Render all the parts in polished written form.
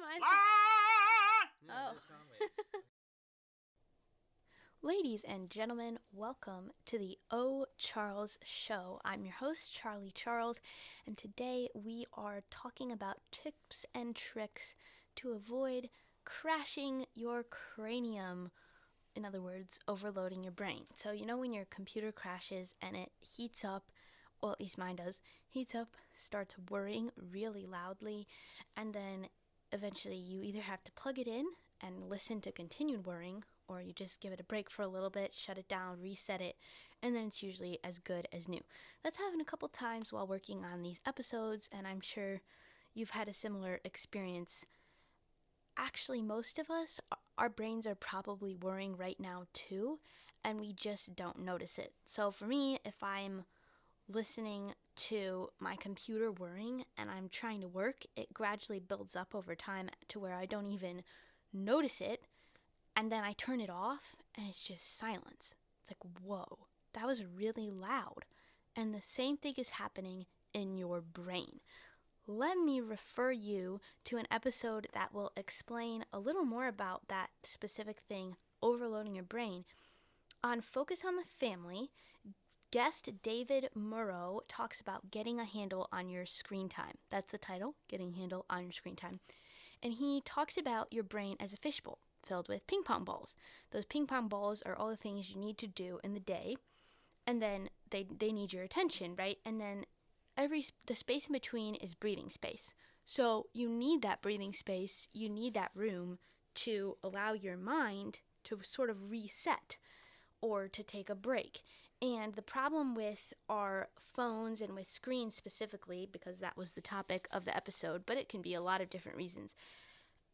am I? Yeah, Oh. sound waves. Ladies and gentlemen, welcome to the O Charles Show. I'm your host, Charlie Charles, and today we are talking about tips and tricks to avoid crashing your cranium. In other words, overloading your brain. So, you know when your computer crashes and it heats up, well, at least mine does, heats up, starts whirring really loudly, and then eventually you either have to plug it in and listen to continued whirring, or you just give it a break for a little bit, shut it down, reset it, and then it's usually as good as new. That's happened a couple times while working on these episodes, and I'm sure you've had a similar experience. Actually, most of us, our brains are probably whirring right now too, and we just don't notice it. So for me, if I'm listening to my computer whirring and I'm trying to work, it gradually builds up over time to where I don't even notice it, and then I turn it off and it's just silence. It's like, whoa, that was really loud. And the same thing is happening in your brain. Let me refer you to an episode that will explain a little more about that specific thing, overloading your brain. On Focus on the Family, guest David Murrow talks about getting a handle on your screen time. That's the title, Getting a Handle on Your Screen Time. And he talks about your brain as a fishbowl filled with ping pong balls. Those ping pong balls are all the things you need to do in the day, and then they need your attention, right? And then the space in between is breathing space. So you need that breathing space, you need that room to allow your mind to sort of reset or to take a break. And the problem with our phones and with screens specifically, because that was the topic of the episode, but it can be a lot of different reasons,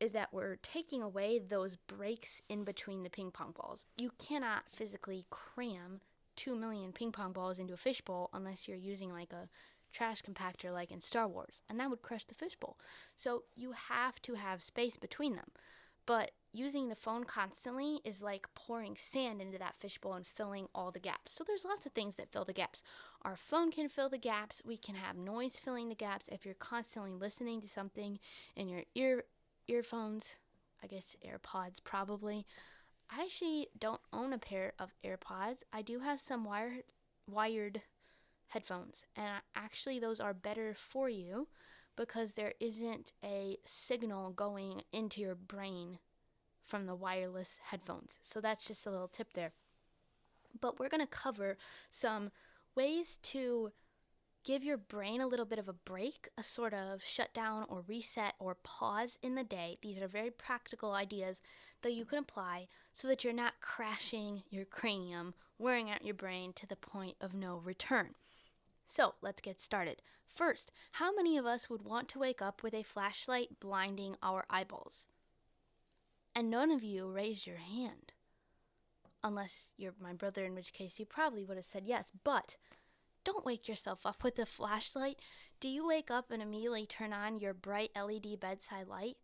is that we're taking away those breaks in between the ping pong balls. You cannot physically cram 2 million ping pong balls into a fishbowl unless you're using like a trash compactor like in Star Wars, and that would crush the fishbowl. So you have to have space between them. But using the phone constantly is like pouring sand into that fishbowl and filling all the gaps. So there's lots of things that fill the gaps. Our phone can fill the gaps. We can have noise filling the gaps. If you're constantly listening to something in your earphones, I guess AirPods probably. I actually don't own a pair of AirPods. I do have some wired headphones, and actually those are better for you because there isn't a signal going into your brain from the wireless headphones. So that's just a little tip there. But we're going to cover some ways to give your brain a little bit of a break, a sort of shutdown or reset or pause in the day. These are very practical ideas that you can apply so that you're not crashing your cranium, wearing out your brain to the point of no return. So let's get started. First, how many of us would want to wake up with a flashlight blinding our eyeballs? And none of you raised your hand. Unless you're my brother, in which case you probably would have said yes. But don't wake yourself up with a flashlight. Do you wake up and immediately turn on your bright LED bedside light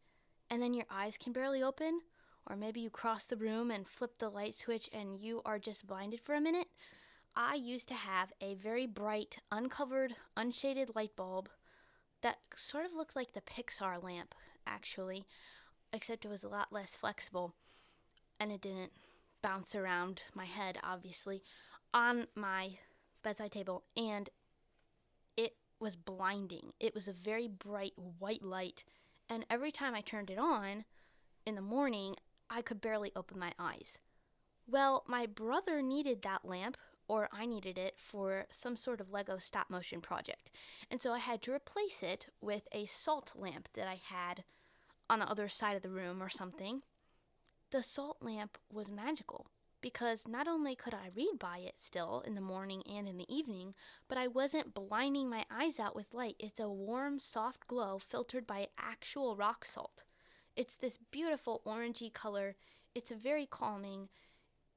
and then your eyes can barely open? Or maybe you cross the room and flip the light switch and you are just blinded for a minute? I used to have a very bright, uncovered, unshaded light bulb that sort of looked like the Pixar lamp, actually, except it was a lot less flexible and it didn't bounce around my head, obviously, on my bedside table, and it was blinding. It was a very bright white light, and every time I turned it on in the morning, I could barely open my eyes. Well, my brother needed that lamp, or I needed it for some sort of Lego stop motion project, and so I had to replace it with a salt lamp that I had on the other side of the room or something. The salt lamp was magical, because not only could I read by it still in the morning and in the evening, but I wasn't blinding my eyes out with light. It's a warm, soft glow filtered by actual rock salt. It's this beautiful orangey color. It's very calming.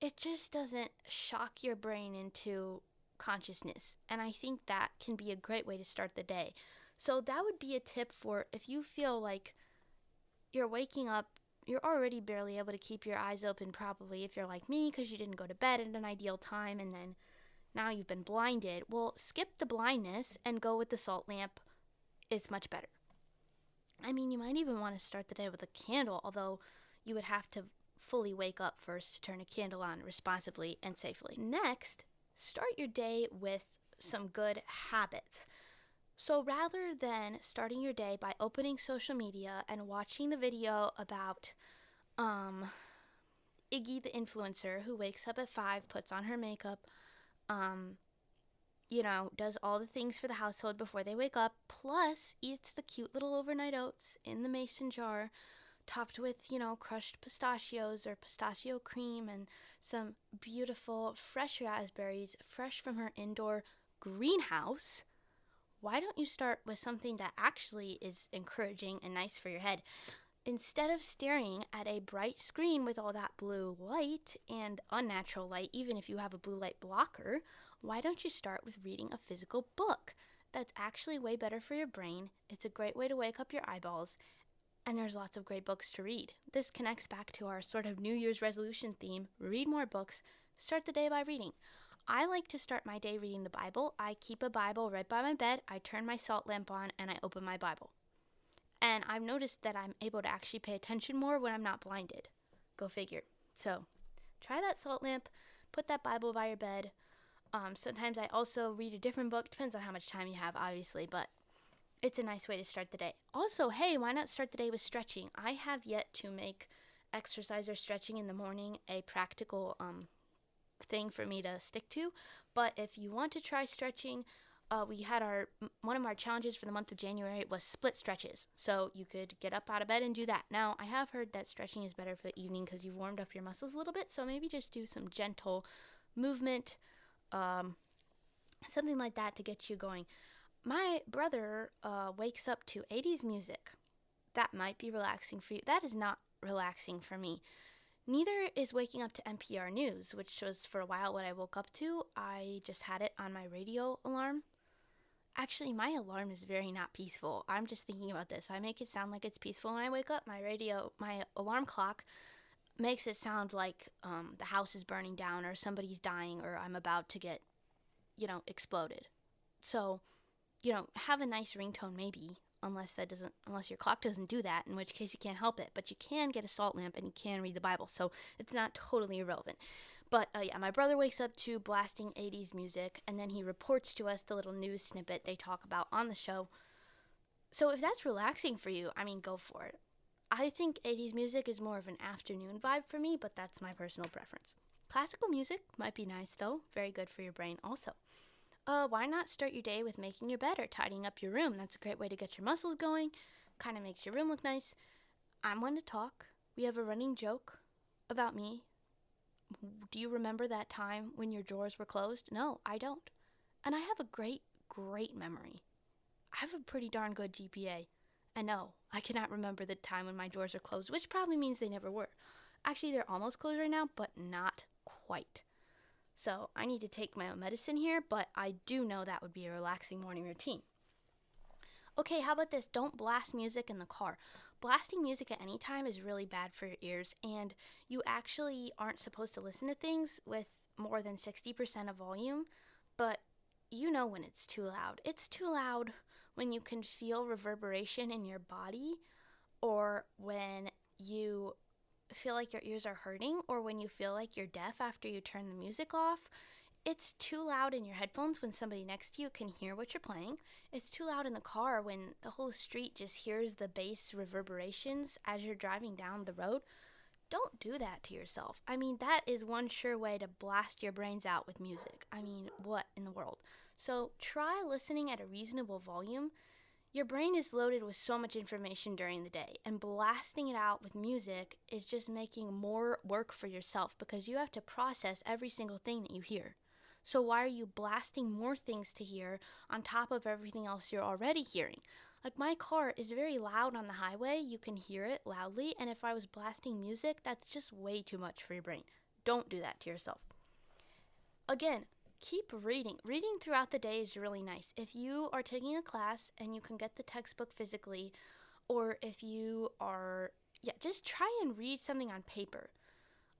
It just doesn't shock your brain into consciousness, and I think that can be a great way to start the day. So that would be a tip for if you feel like you're waking up, you're already barely able to keep your eyes open probably if you're like me because you didn't go to bed at an ideal time and then now you've been blinded. Well, skip the blindness and go with the salt lamp. It's much better. I mean, you might even want to start the day with a candle, although you would have to fully wake up first to turn a candle on responsibly and safely. Next, start your day with some good habits. So rather than starting your day by opening social media and watching the video about Iggy the influencer who wakes up at 5, puts on her makeup, does all the things for the household before they wake up, plus eats the cute little overnight oats in the mason jar, topped with, crushed pistachios or pistachio cream and some beautiful fresh raspberries, fresh from her indoor greenhouse. Why don't you start with something that actually is encouraging and nice for your head? Instead of staring at a bright screen with all that blue light and unnatural light, even if you have a blue light blocker, why don't you start with reading a physical book? That's actually way better for your brain. It's a great way to wake up your eyeballs, and there's lots of great books to read. This connects back to our sort of New Year's resolution theme: read more books, start the day by reading. I like to start my day reading the Bible. I keep a Bible right by my bed, I turn my salt lamp on, and I open my Bible. And I've noticed that I'm able to actually pay attention more when I'm not blinded. Go figure. So try that salt lamp, put that Bible by your bed. Sometimes I also read a different book. Depends on how much time you have, obviously, but it's a nice way to start the day. Also, hey, why not start the day with stretching? I have yet to make exercise or stretching in the morning a practical thing for me to stick to. But if you want to try stretching, we had one of our challenges for the month of January was split stretches. So you could get up out of bed and do that. Now, I have heard that stretching is better for the evening because you've warmed up your muscles a little bit. So maybe just do some gentle movement, something like that to get you going. My brother wakes up to 80s music. That might be relaxing for you. That is not relaxing for me. Neither is waking up to NPR News, which was for a while what I woke up to. I just had it on my radio alarm. Actually, my alarm is very not peaceful. I'm just thinking about this. I make it sound like it's peaceful when I wake up. My alarm clock makes it sound like the house is burning down or somebody's dying or I'm about to get, exploded. So, have a nice ringtone maybe, unless your clock doesn't do that, in which case you can't help it. But you can get a salt lamp and you can read the Bible, so it's not totally irrelevant. But my brother wakes up to blasting 80s music, and then he reports to us the little news snippet they talk about on the show. So if that's relaxing for you, go for it. I think 80s music is more of an afternoon vibe for me, but that's my personal preference. Classical music might be nice, though. Very good for your brain also. Why not start your day with making your bed or tidying up your room? That's a great way to get your muscles going. Kind of makes your room look nice. I'm one to talk. We have a running joke about me. Do you remember that time when your drawers were closed? No, I don't. And I have a great, great memory. I have a pretty darn good GPA. And no, I cannot remember the time when my drawers are closed, which probably means they never were. Actually, they're almost closed right now, but not quite. So I need to take my own medicine here, but I do know that would be a relaxing morning routine. Okay, how about this? Don't blast music in the car. Blasting music at any time is really bad for your ears, and you actually aren't supposed to listen to things with more than 60% of volume, but you know when it's too loud. It's too loud when you can feel reverberation in your body, or when you feel like your ears are hurting, or when you feel like you're deaf after you turn the music off. It's too loud in your headphones when somebody next to you can hear what you're playing. It's too loud in the car when the whole street just hears the bass reverberations as you're driving down the road. Don't do that to yourself. That is one sure way to blast your brains out with music. What in the world? So try listening at a reasonable volume. Your brain is loaded with so much information during the day, and blasting it out with music is just making more work for yourself because you have to process every single thing that you hear. So why are you blasting more things to hear on top of everything else you're already hearing? Like, my car is very loud on the highway. You can hear it loudly, and if I was blasting music, that's just way too much for your brain. Don't do that to yourself. Again, keep reading. Reading throughout the day is really nice. If you are taking a class and you can get the textbook physically, or if you are, just try and read something on paper.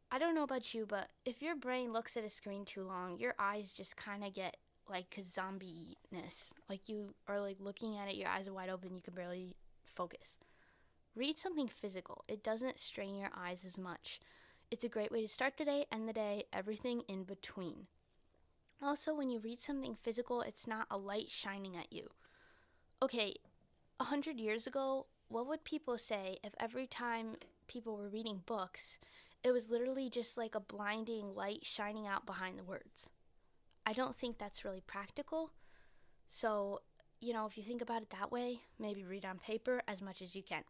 I don't know about you, but if your brain looks at a screen too long, your eyes just kind of get like zombie-ness. Like you are like looking at it, your eyes are wide open, you can barely focus. read something physical. It doesn't strain your eyes as much. It's a great way to start the day, end the day, everything in between. Also, when you read something physical, it's not a light shining at you. Okay, 100 years ago, what would people say if every time people were reading books, it was literally just like a blinding light shining out behind the words? I don't think that's really practical. So, if you think about it that way, maybe read on paper as much as you can.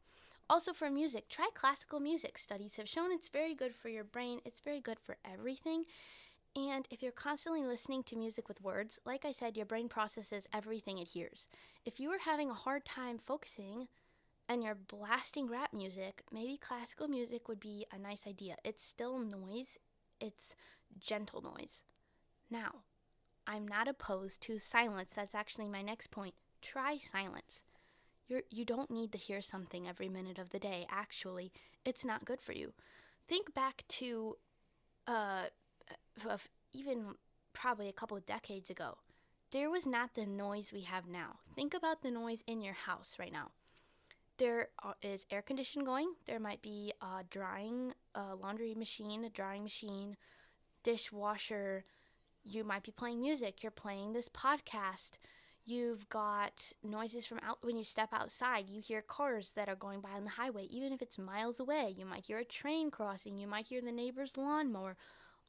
Also for music, try classical music. Studies have shown it's very good for your brain. It's very good for everything. And if you're constantly listening to music with words, like I said, your brain processes everything it hears. If you are having a hard time focusing and you're blasting rap music, maybe classical music would be a nice idea. It's still noise. It's gentle noise. Now, I'm not opposed to silence. That's actually my next point. Try silence. You don't need to hear something every minute of the day. Actually, it's not good for you. Think back to even probably a couple of decades ago. There was not the noise we have now. Think about the noise in your house right now. There is air conditioning going. There might be a laundry machine, a drying machine, dishwasher. You might be playing music. You're playing this podcast. You've got noises from when you step outside. You hear cars that are going by on the highway, even if it's miles away. You might hear a train crossing. You might hear the neighbor's lawnmower.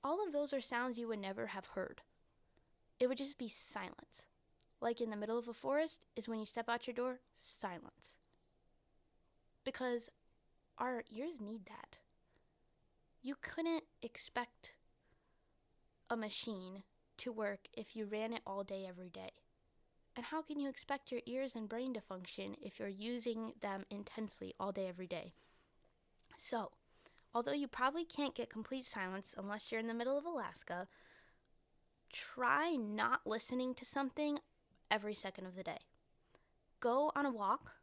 All of those are sounds you would never have heard. It would just be silence. Like in the middle of a forest is when you step out your door, silence. Because our ears need that. You couldn't expect a machine to work if you ran it all day, every day. And how can you expect your ears and brain to function if you're using them intensely all day, every day? So, although you probably can't get complete silence unless you're in the middle of Alaska, try not listening to something every second of the day. Go on a walk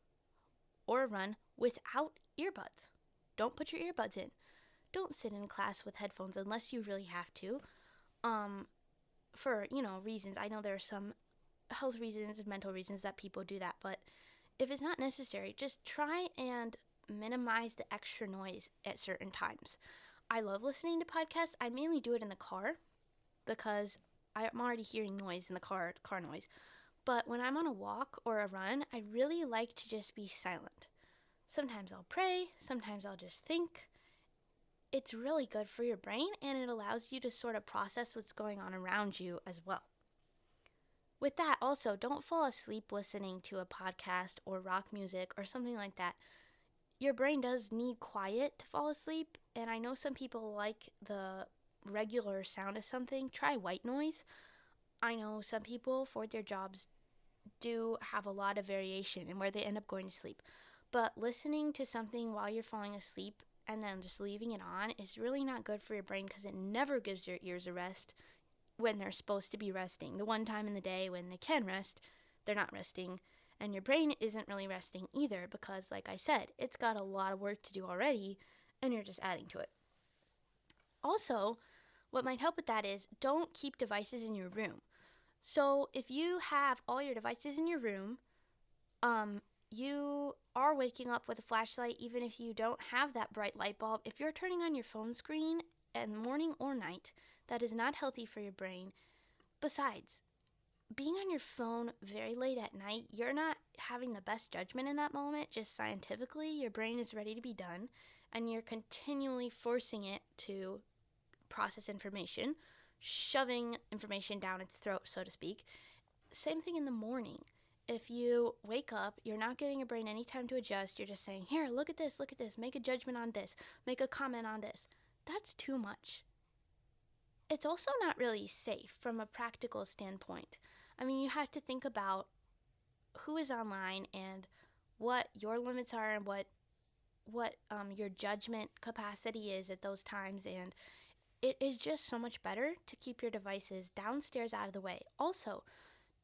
or a run without earbuds. Don't put your earbuds in. Don't sit in class with headphones unless you really have to. For, reasons. I know there are some health reasons and mental reasons that people do that, but if it's not necessary, just try and minimize the extra noise at certain times. I love listening to podcasts. I mainly do it in the car because I'm already hearing noise in the car noise. But when I'm on a walk or a run, I really like to just be silent. Sometimes I'll pray, sometimes I'll just think. It's really good for your brain, and it allows you to sort of process what's going on around you as well. With that, also, don't fall asleep listening to a podcast or rock music or something like that. Your brain does need quiet to fall asleep, and I know some people like the regular sound of something. Try white noise. I know some people for their jobs do have a lot of variation in where they end up going to sleep. But listening to something while you're falling asleep and then just leaving it on is really not good for your brain because it never gives your ears a rest when they're supposed to be resting. The one time in the day when they can rest, they're not resting. And your brain isn't really resting either because, like I said, it's got a lot of work to do already and you're just adding to it. Also, what might help with that is don't keep devices in your room. So if you have all your devices in your room, you are waking up with a flashlight even if you don't have that bright light bulb. If you're turning on your phone screen at morning or night, that is not healthy for your brain. Besides, being on your phone very late at night, you're not having the best judgment in that moment. Just scientifically, your brain is ready to be done, and you're continually forcing it to process information, shoving information down its throat, so to speak. Same thing in the morning. If you wake up, you're not giving your brain any time to adjust. You're just saying, here, look at this, make a judgment on this, make a comment on this. That's too much. It's also not really safe from a practical standpoint. I mean, you have to think about who is online and what your limits are and what your judgment capacity is at those times, and it is just so much better to keep your devices downstairs out of the way. Also,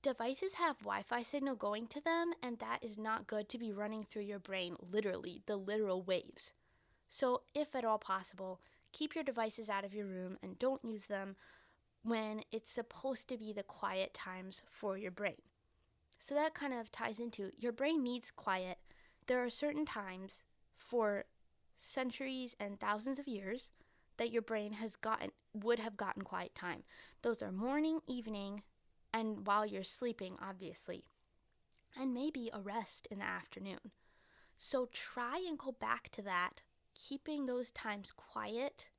devices have Wi-Fi signal going to them, and that is not good to be running through your brain, literally, the literal waves. So, if at all possible, keep your devices out of your room and don't use them when it's supposed to be the quiet times for your brain. So that kind of ties into your brain needs quiet. There are certain times for centuries and thousands of years that your brain would have gotten quiet time. Those are morning, evening, and while you're sleeping, obviously, and maybe a rest in the afternoon. So try and go back to that, keeping those times quiet,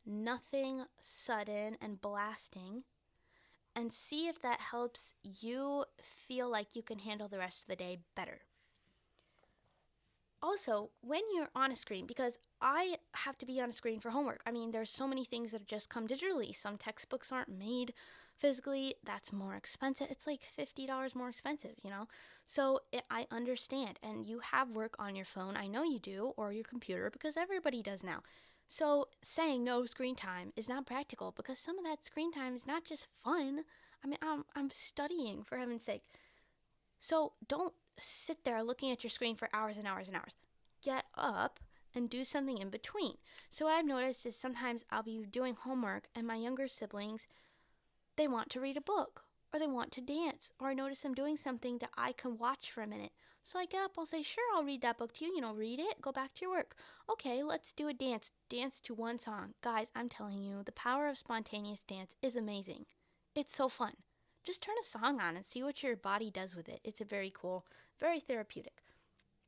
nothing sudden and blasting, and see if that helps you feel like you can handle the rest of the day better. Also, when you're on a screen, because I have to be on a screen for homework. I mean, there's so many things that have just come digitally. Some textbooks aren't made physically. That's more expensive. It's like $50 more expensive, So I understand. And you have work on your phone. I know you do, or your computer, because everybody does now. So saying no screen time is not practical, because some of that screen time is not just fun. I mean, I'm studying, for heaven's sake. So don't sit there looking at your screen for hours and hours and hours. Get up and do something in between. So what I've noticed is sometimes I'll be doing homework and my younger siblings, they want to read a book or they want to dance, or I notice them doing something that I can watch for a minute. So I get up, I'll say, sure, I'll read that book to you, read it, go back to your work. Okay, let's do a dance to one song. Guys, I'm telling you, the power of spontaneous dance is amazing. It's so fun. Just turn a song on and see what your body does with it. It's very cool, very therapeutic.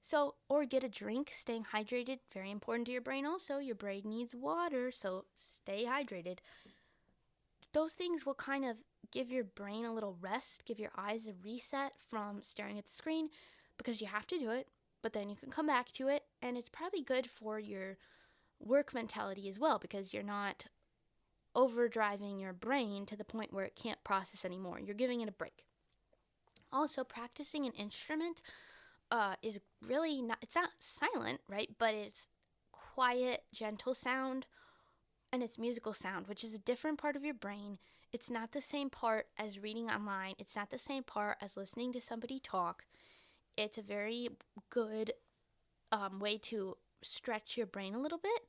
So, or get a drink, staying hydrated, very important to your brain also. Your brain needs water, so stay hydrated. Those things will kind of give your brain a little rest, give your eyes a reset from staring at the screen, because you have to do it, but then you can come back to it, and it's probably good for your work mentality as well, because you're not overdriving your brain to the point where it can't process anymore. You're giving it a break. Also, practicing an instrument is really it's not silent, right? But it's quiet, gentle sound, and it's musical sound, which is a different part of your brain. It's not the same part as reading online. It's not the same part as listening to somebody talk. It's a very good way to stretch your brain a little bit.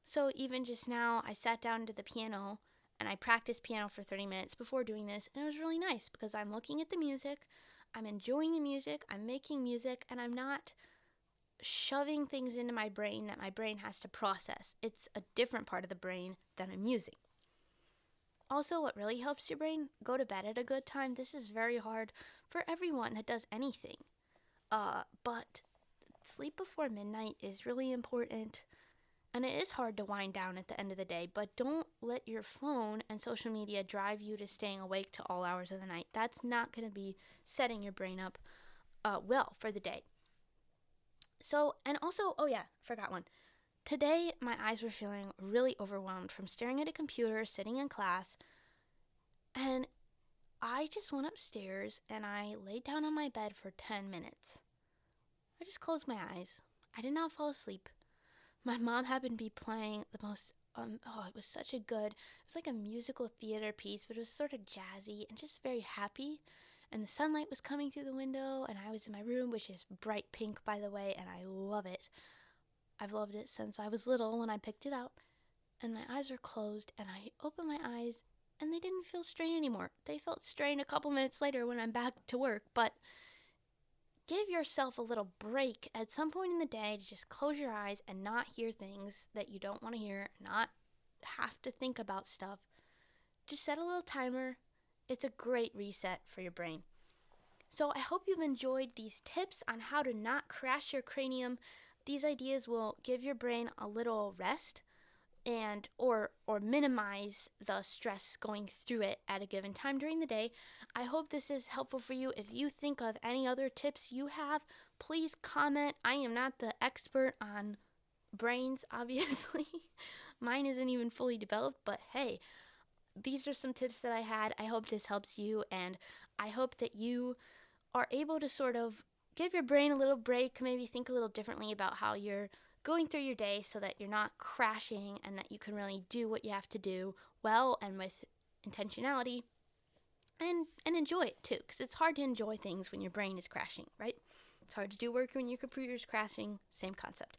So even just now, I sat down to the piano and I practiced piano for 30 minutes before doing this, and it was really nice because I'm looking at the music, I'm enjoying the music, I'm making music, and I'm not shoving things into my brain that my brain has to process. It's a different part of the brain that I'm using. Also, what really helps your brain? Go to bed at a good time. This is very hard for everyone that does anything. But sleep before midnight is really important. And it is hard to wind down at the end of the day, but don't let your phone and social media drive you to staying awake to all hours of the night. That's not going to be setting your brain up well for the day. So, and also, forgot one. Today, my eyes were feeling really overwhelmed from staring at a computer, sitting in class, and I just went upstairs and I laid down on my bed for 10 minutes. I just closed my eyes. I did not fall asleep. My mom happened to be playing the most, it was such a good, it was like a musical theater piece, but it was sort of jazzy and just very happy. And the sunlight was coming through the window, and I was in my room, which is bright pink, by the way, and I love it. I've loved it since I was little when I picked it out. And my eyes were closed, and I opened my eyes, and they didn't feel strained anymore. They felt strained a couple minutes later when I'm back to work, but give yourself a little break at some point in the day to just close your eyes and not hear things that you don't want to hear, not have to think about stuff. Just set a little timer. It's a great reset for your brain. So I hope you've enjoyed these tips on how to not crash your cranium. These ideas will give your brain a little rest and or minimize the stress going through it at a given time during the day. I hope this is helpful for you. If you think of any other tips you have, please comment. I am not the expert on brains, obviously. Mine isn't even fully developed, but hey, these are some tips that I had. I hope this helps you, and I hope that you are able to sort of give your brain a little break, maybe think a little differently about how you're going through your day so that you're not crashing and that you can really do what you have to do well and with intentionality and enjoy it too, because it's hard to enjoy things when your brain is crashing, right? It's hard to do work when your computer's crashing, same concept.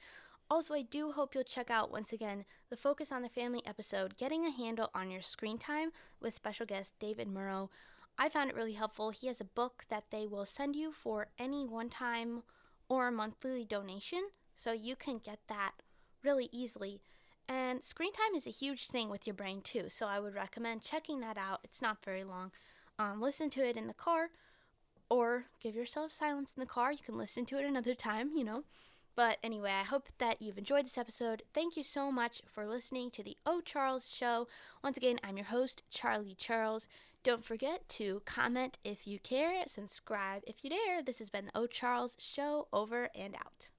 Also, I do hope you'll check out, once again, the Focus on the Family episode, Getting a Handle on Your Screen Time, with special guest David Murrow. I found it really helpful. He has a book that they will send you for any one-time or monthly donation. So you can get that really easily. And screen time is a huge thing with your brain too, so I would recommend checking that out. It's not very long. Listen to it in the car, or give yourself silence in the car. You can listen to it another time. But anyway, I hope that you've enjoyed this episode. Thank you so much for listening to the O Charles Show. Once again, I'm your host, Charlie Charles. Don't forget to comment if you care, subscribe if you dare. This has been the O Charles Show, over and out.